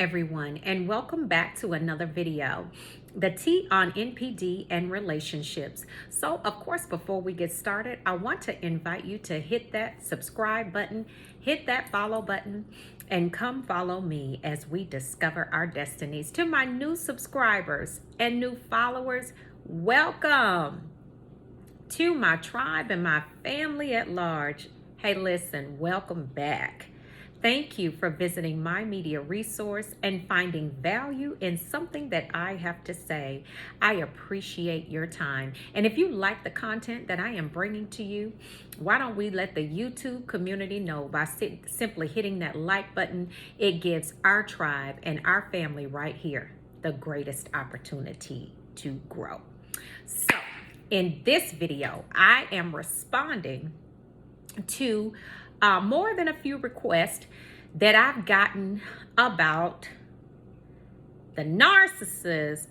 everyone, and welcome back to another video, the T on NPD and relationships. So of course, before we get started, I want to invite you to hit that subscribe button, hit that follow button, and come follow me as we discover our destinies. To my new subscribers and new followers, welcome. To my tribe and my family at large, hey listen, welcome back. Thank you for visiting my media resource and finding value in something that I have to say. I appreciate your time. And if you like the content that I am bringing to you, why don't we let the YouTube community know by simply hitting that like button? It gives our tribe and our family right here the greatest opportunity to grow. So in this video, I am responding to more than a few requests that I've gotten about the narcissist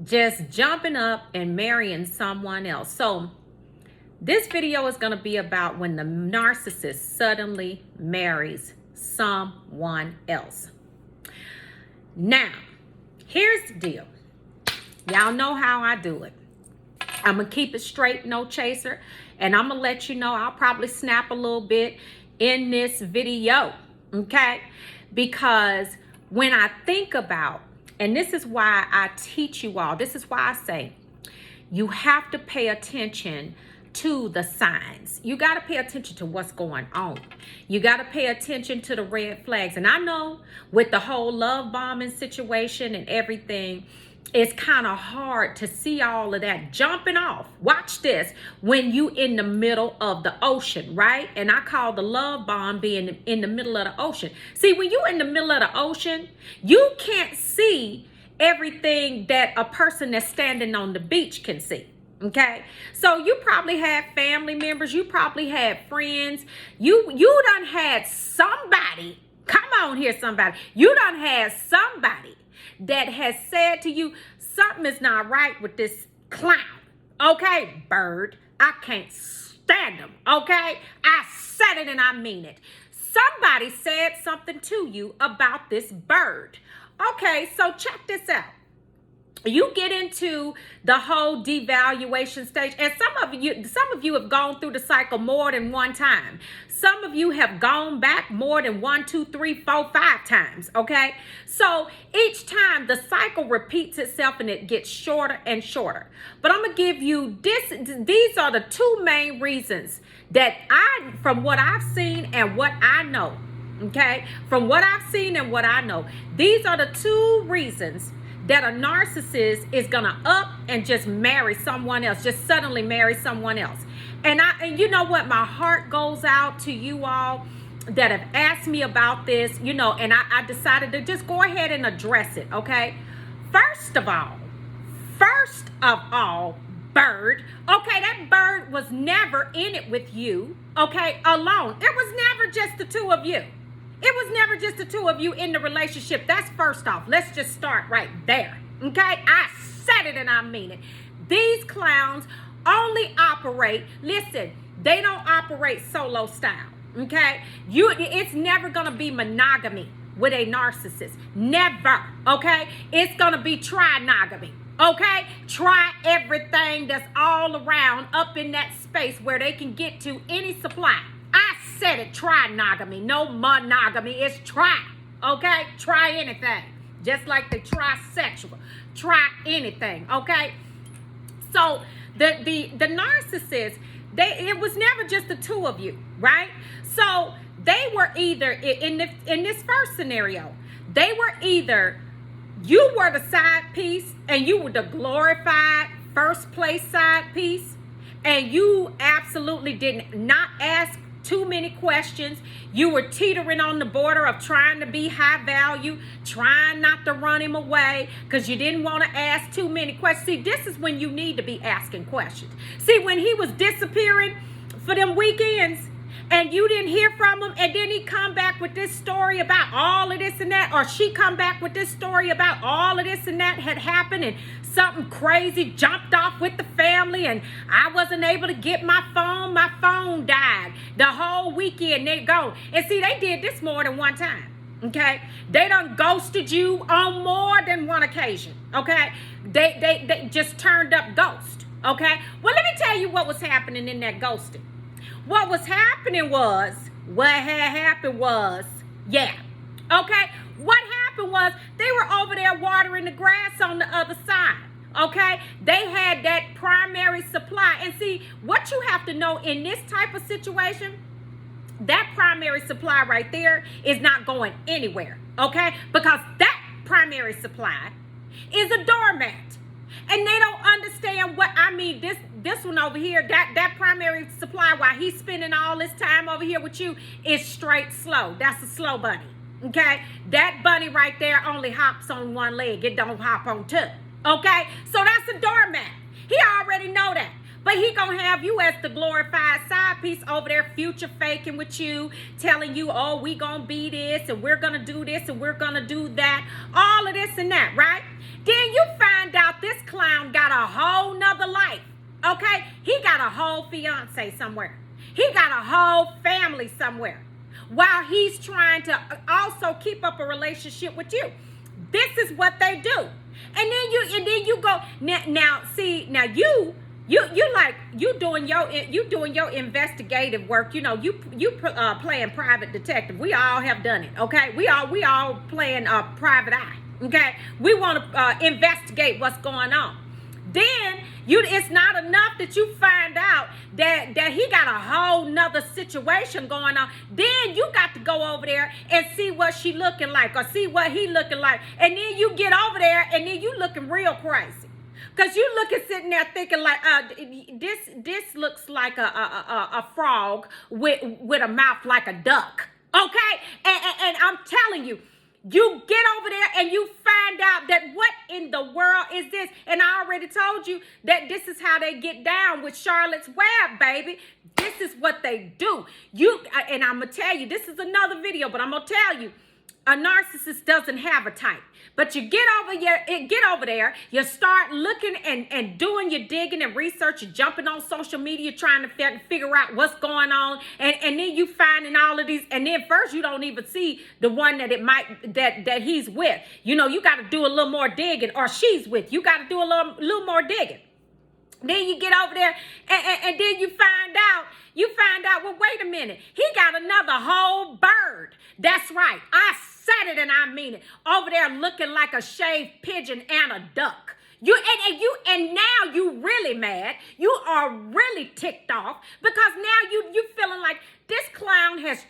just jumping up and marrying someone else. So this video is going to be about when the narcissist suddenly marries someone else. Now, here's the deal. Y'all know how I do it. I'm going to keep it straight, no chaser. And I'm going to let you know I'll probably snap a little bit in this video, okay? Because when I think about, and this is why I teach you all, this is why I say you have to pay attention to the signs. You got to pay attention to what's going on. You got to pay attention to the red flags. And I know with the whole love bombing situation and everything, it's kind of hard to see all of that jumping off. Watch this. When you in the middle of the ocean, right? And I call the love bomb being in the middle of the ocean. See, when you in the middle of the ocean, you can't see everything that a person that's standing on the beach can see. Okay, so you probably had family members, you probably had friends, you done had somebody, come on here somebody, you done had somebody that has said to you, something is not right with this clown. Okay, bird, I can't stand him. Okay, I said it and I mean it. Somebody said something to you about this bird. Okay, so check this out. You get into the whole devaluation stage, and some of you have gone through the cycle more than one time. Some of you have gone back more than 1, 2, 3, 4, 5 times. Okay, so each time the cycle repeats itself and it gets shorter and shorter. But I'm gonna give you this. These are the two main reasons that from what I've seen and what I know. Okay, from what I've seen and what I know, these are the two reasons that a narcissist is gonna up and just marry someone else, just suddenly marry someone else. And you know what, my heart goes out to you all that have asked me about this, you know, and I decided to just go ahead and address it, okay? First of all, bird, okay, that bird was never in it with you, okay, alone. It was never just the two of you. It was never just the two of you in the relationship. That's first off. Let's just start right there. Okay? I said it and I mean it. These clowns only operate, listen, they don't operate solo style. Okay? It's never going to be monogamy with a narcissist. Never. Okay? It's going to be trinogamy. Okay? Try everything that's all around up in that space where they can get to any supply. I said it, trinogamy, no monogamy, it's try, okay? Try anything, just like the trisexual, try anything, okay? So the narcissist, it was never just the two of you, right? So they were either, in this first scenario, they were either, you were the side piece and you were the glorified first place side piece, and you absolutely did not ask too many questions. You were teetering on the border of trying to be high value, trying not to run him away because you didn't want to ask too many questions. See, this is when you need to be asking questions. See, when he was disappearing for them weekends and you didn't hear from him, and then he come back with this story about all of this and that, or she come back with this story about all of this and that had happened, and something crazy jumped off with the family, and I wasn't able to get my phone died the whole weekend. They go and see, they did this more than one time. Okay, they done ghosted you on more than one occasion. Okay, they just turned up ghost. Okay, well, let me tell you what was happening in that ghosting. What had happened was, yeah. Okay, what happened was they were over there watering the grass on the other side. Okay, they had that primary supply. And see, what you have to know in this type of situation, that primary supply right there is not going anywhere. Okay, because that primary supply is a doormat. And they don't understand what I mean. This one over here, that primary supply, while he's spending all this time over here with you, is straight slow. That's a slow bunny. Okay, that bunny right there only hops on one leg. It don't hop on two. Okay, so that's a doormat. He already know that. But he gonna have you as the glorified side piece over there, future faking with you, telling you, oh, we gonna be this, and we're gonna do this, and we're gonna do that, all of this and that, right? Then you find out this clown got a whole nother life, okay? He got a whole fiance somewhere. He got a whole family somewhere, while he's trying to also keep up a relationship with you. This is what they do. And then you go, now you doing your investigative work. You know, you playing private detective. We all have done it. Okay, we all playing private eye. Okay, we want to investigate what's going on. Then it's not enough that you find out that he got a whole nother situation going on. Then you got to go over there and see what she looking like, or see what he looking like. And then you get over there and then you looking real crazy. Because you looking sitting there thinking like, this looks like a frog with a mouth like a duck. Okay? And I'm telling you, you get over there and you find out that what in the world is this? And I already told you that this is how they get down with Charlotte's Web, baby. This is what they do. And I'm going to tell you, this is another video, but I'm going to tell you, a narcissist doesn't have a type. But you get over there, you start looking and doing your digging and research, you're jumping on social media trying to figure out what's going on, and then you finding all of these, and then first you don't even see the one that he's with. You know, you got to do a little more digging, or she's with. You got to do a little more digging. Then you get over there and then you find out, well, wait a minute. He got another whole bird. That's right. I said it and I mean it. Over there looking like a shaved pigeon and a duck. And now you really mad. You are really ticked off because now you feeling like this clown has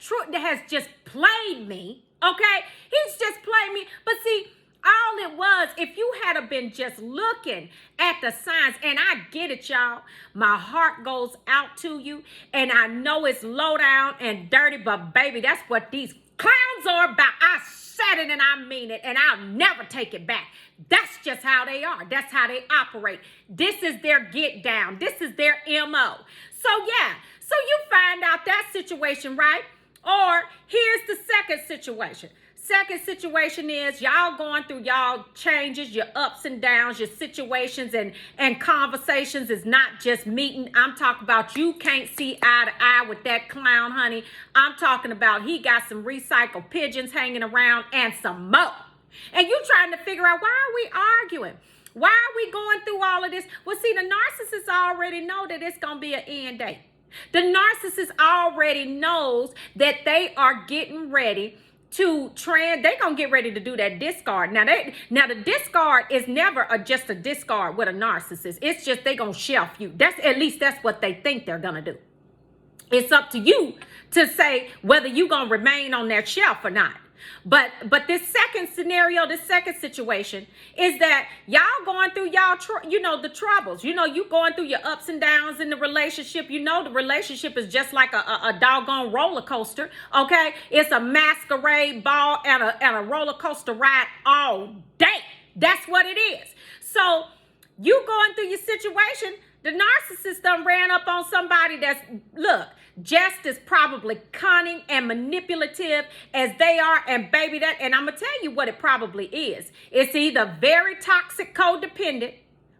just played me. Okay? He's just played me. But see, all it was, if you had been just looking at the signs, and I get it, y'all. My heart goes out to you, and I know it's low down and dirty, but baby, that's what these clowns are about. I said it and I mean it, and I'll never take it back. That's just how they are. That's how they operate. This is their get down. This is their MO. So yeah, so you find out that situation, right? Or here's the second situation. Second situation is y'all going through y'all changes, your ups and downs, your situations and conversations is not just meeting. I'm talking about you can't see eye to eye with that clown, honey. I'm talking about he got some recycled pigeons hanging around and some more. And you trying to figure out, why are we arguing? Why are we going through all of this? Well, see, the narcissist already know that it's going to be an end date. The narcissist already knows that they are getting ready to they're gonna get ready to do that discard. Now the discard is never just a discard with a narcissist. It's just they gonna shelf you. At least that's what they think they're gonna do. It's up to you to say whether you gonna remain on that shelf or not. But this second scenario, this second situation is that y'all going through the troubles. You know, you going through your ups and downs in the relationship. You know, the relationship is just like a doggone roller coaster. Okay, it's a masquerade ball and a roller coaster ride all day. That's what it is. So you going through your situation. The narcissist done ran up on somebody that's, look, just as probably cunning and manipulative as they are. And baby, and I'm going to tell you what it probably is. It's either very toxic codependent,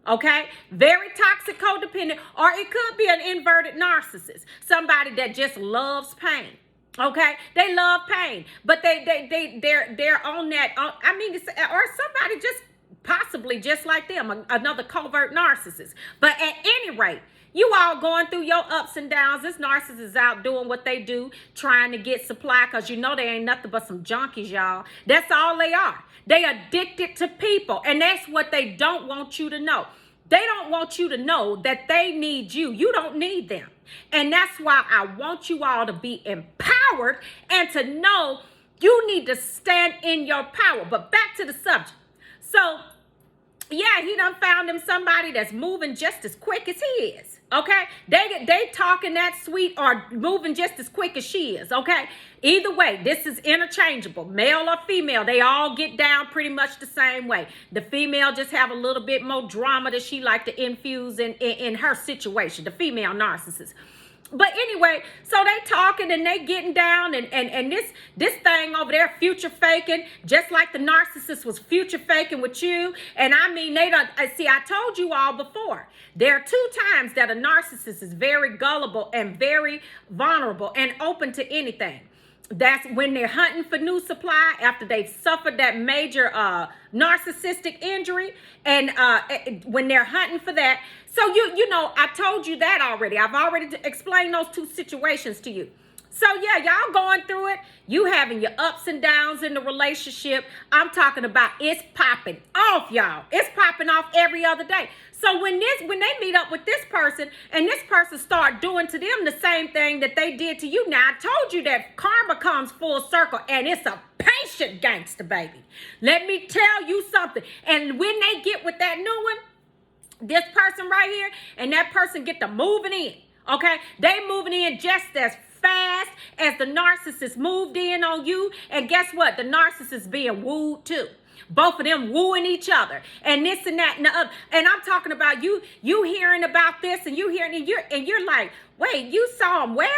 okay? Very toxic codependent, or it could be an inverted narcissist. Somebody that just loves pain. Okay, they love pain, but they're on that. I mean, or somebody just possibly just like them, another covert narcissist. But at any rate, you all going through your ups and downs. This narcissist is out doing what they do, trying to get supply, because you know they ain't nothing but some junkies, y'all. That's all they are. They addicted to people, and that's what they don't want you to know. They don't want you to know that they need you. You don't need them. And that's why I want you all to be empowered and to know you need to stand in your power. But back to the subject. So, yeah, he done found him somebody that's moving just as quick as he is. Okay, they talking that sweet or moving just as quick as she is. Okay, either way, this is interchangeable, male or female. They all get down pretty much the same way. The female just have a little bit more drama that she like to infuse in her situation. The female narcissist. But anyway, so they talking and they getting down and this thing over there future faking, just like the narcissist was future faking with you. And I mean, they don't see, I told you all before, there are 2 times that a narcissist is very gullible and very vulnerable and open to anything. That's when they're hunting for new supply after they've suffered that major narcissistic injury, and when they're hunting for that. So you know, I told you that already. I've already explained those 2 situations to you. So yeah, y'all going through it. You having your ups and downs in the relationship. I'm talking about it's popping off, y'all. It's popping off every other day. So when they meet up with this person and this person start doing to them the same thing that they did to you. Now, I told you that karma comes full circle, and it's a patient gangster, baby. Let me tell you something. And when they get with that new one, this person right here, and that person get to moving in, okay? They moving in just as fast as the narcissist moved in on you. And guess what? The narcissist being wooed too. Both of them wooing each other and this and that and the other. And I'm talking about you hearing about this and you hearing and you're like, wait, you saw him where?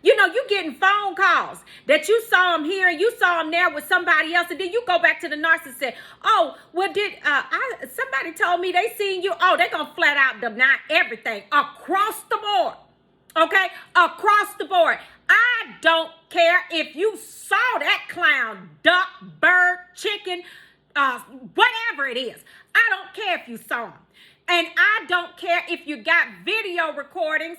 You know, you getting phone calls that you saw him here and you saw him there with somebody else. And then you go back to the narcissist and say, oh, well, somebody told me they seen you. Oh, they're going to flat out deny everything across the board. Okay? Across the board. I don't care if you saw that clown, duck, bird, chicken, whatever it is. I don't care if you saw them. And I don't care if you got video recordings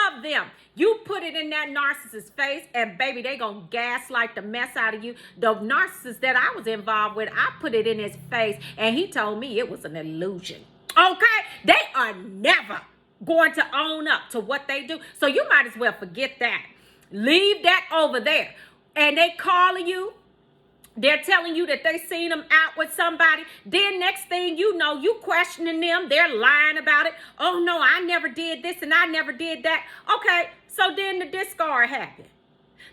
of them. You put it in that narcissist's face and baby, they gonna gaslight the mess out of you. The narcissist that I was involved with, I put it in his face and he told me it was an illusion. Okay? They are never going to own up to what they do. So you might as well forget that. Leave that over there. And they calling you. They're telling you that they seen them out with somebody. Then next thing you know, you questioning them. They're lying about it. Oh, no, I never did this and I never did that. Okay, so then the discard happened.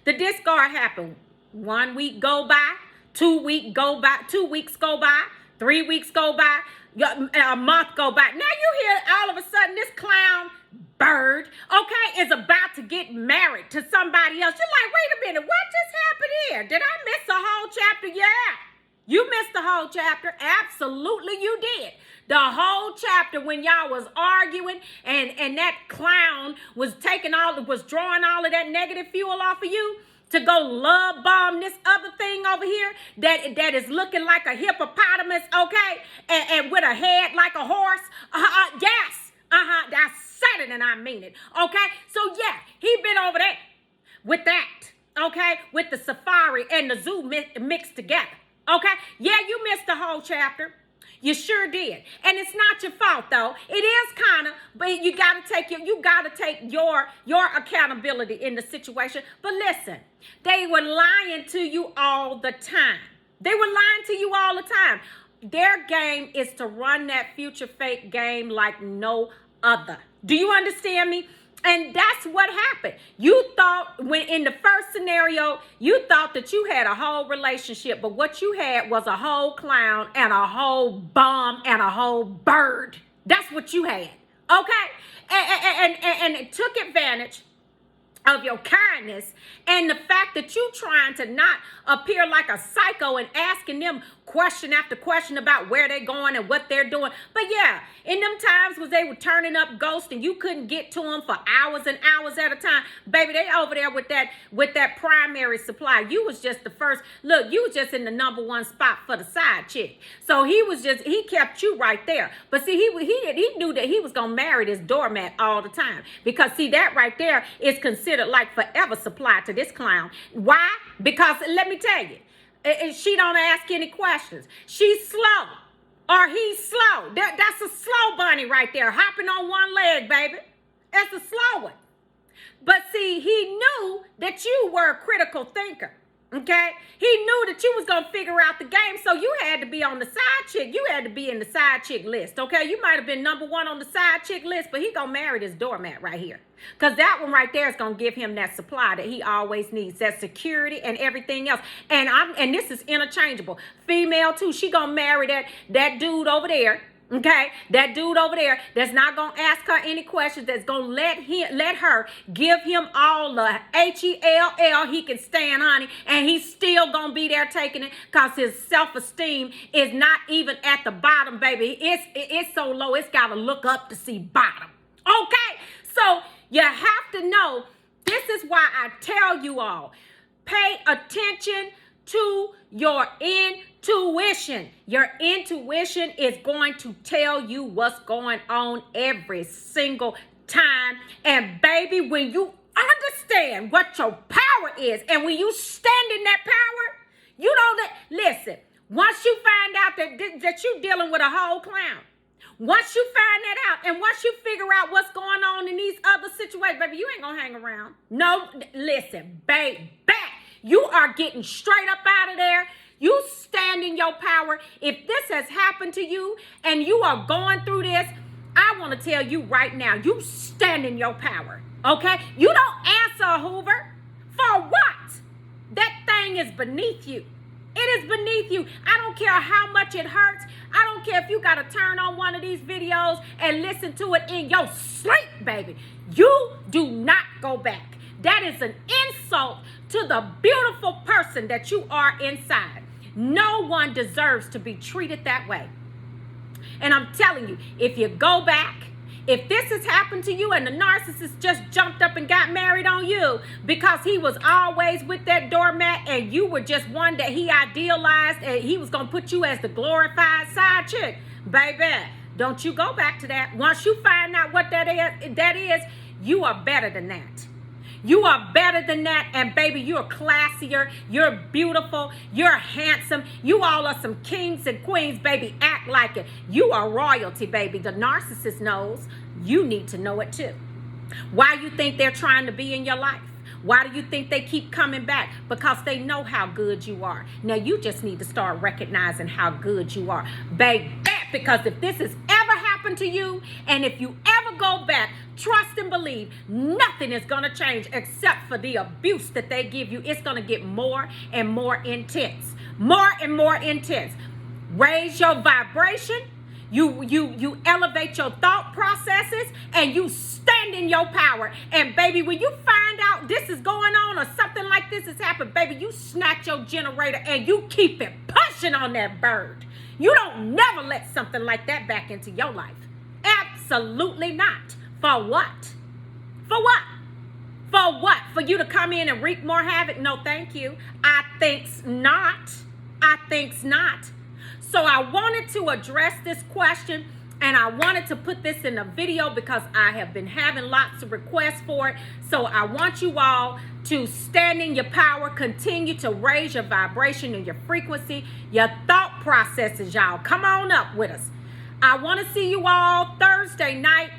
The discard happened. 1 week go by, 2 weeks go by, 2 weeks go by, 3 weeks go by, a month go by. Now you hear all of a sudden this clown bird, okay, is about to get married to somebody else. You're like, wait a minute, what just happened here? Did I miss the whole chapter? Yeah, you missed the whole chapter. Absolutely you did. The whole chapter when y'all was arguing and that clown was drawing all of that negative fuel off of you to go love bomb this other thing over here that is looking like a hippopotamus, okay, and with a head like a horse. Yes. I said it and I mean it. Okay. So yeah, he been over there with that. Okay. With the safari and the zoo mixed together. Okay. Yeah, you missed the whole chapter. You sure did. And it's not your fault though. It is kind of, but you gotta take your accountability in the situation. But listen, they were lying to you all the time. They were lying to you all the time. Their game is to run that future fake game like no other. Do you understand me? And that's what happened. You thought when in the first scenario, you thought that you had a whole relationship, but what you had was a whole clown and a whole bomb and a whole bird. That's what you had. Okay? And it took advantage of your kindness and the fact that you trying to not appear like a psycho and asking them question after question about where they're going and what they're doing. But yeah, in them times when they were turning up ghosts and you couldn't get to them for hours and hours at a time, baby, they over there with that primary supply. You was just the first. Look, you was just in the #1 spot for the side chick. So he kept you right there. But see, he knew that he was gonna marry this doormat all the time, because see, that right there is considered like forever supply to this clown. Why? Because let me tell you, she don't ask any questions. She's slow, or he's slow. That's a slow bunny right there, hopping on one leg, baby. That's a slow one. But see, he knew that you were a critical thinker. Okay, he knew that you was gonna figure out the game, so you had to be on the side chick. You had to be in the side chick list. Okay, you might have been #1 on the side chick list, but he gonna marry this doormat right here, because that one right there is gonna give him that supply that he always needs, that security and everything else. And this is interchangeable. Female too. She gonna marry that dude over there. Okay, that dude over there that's not gonna ask her any questions, that's gonna let her give him all the HELL he can stand, honey, and he's still gonna be there taking it, because his self-esteem is not even at the bottom, baby. It's so low, it's gotta look up to see bottom. Okay, so you have to know, this is why I tell you all, pay attention to your intuition. Your intuition is going to tell you what's going on every single time. And baby, when you understand what your power is, and when you stand in that power, you know that, listen, once you find out that you're dealing with a whole clown, once you find that out, and once you figure out what's going on in these other situations, baby, you ain't gonna hang around. No, listen, baby, you are getting straight up out of there. You stand in your power. If this has happened to you and you are going through this, I want to tell you right now, you stand in your power, okay? You don't answer Hoover. For what? That thing is beneath you. It is beneath you. I don't care how much it hurts. I don't care if you got to turn on one of these videos and listen to it in your sleep, baby. You do not go back. That is an insult to the beautiful person that you are inside. No one deserves to be treated that way. And I'm telling you, if you go back, if this has happened to you and the narcissist just jumped up and got married on you because he was always with that doormat and you were just one that he idealized and he was going to put you as the glorified side chick, baby, don't you go back to that. Once you find out what that is, you are better than that. You are better than that, and baby, you're classier, you're beautiful, you're handsome. You all are some kings and queens, baby. Act like it. You are royalty, baby. The narcissist knows. You need to know it too. Why you think they're trying to be in your life? Why do you think they keep coming back? Because they know how good you are. Now, you just need to start recognizing how good you are, baby. Because if this has ever happened to you, and if you ever go back, trust and believe, nothing is going to change except for the abuse that they give you. It's going to get more and more intense. More and more intense. Raise your vibration. You elevate your thought processes, and you stand in your power. And baby, when you find out this is going on or something like this has happened, baby, you snatch your generator and you keep it pushing on that bird. You don't never let something like that back into your life. Absolutely not. For what? For what? For what? For you to come in and wreak more havoc? No, thank you. I thinks not. I thinks not. So I wanted to address this question, and I wanted to put this in a video because I have been having lots of requests for it. So I want you all to stand in your power, continue to raise your vibration and your frequency, your thought processes, y'all. Come on up with us. I want to see you all Thursday night.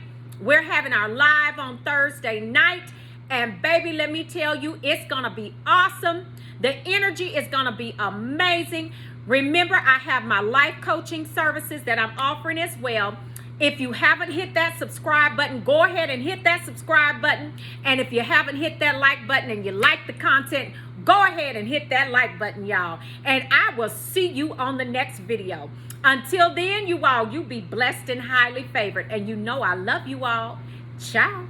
We're having our live on Thursday night. And baby, let me tell you, it's going to be awesome. The energy is going to be amazing. Remember, I have my life coaching services that I'm offering as well. If you haven't hit that subscribe button, go ahead and hit that subscribe button. And if you haven't hit that like button and you like the content, go ahead and hit that like button, y'all. And I will see you on the next video. Until then, you all, you be blessed and highly favored. And you know I love you all. Ciao.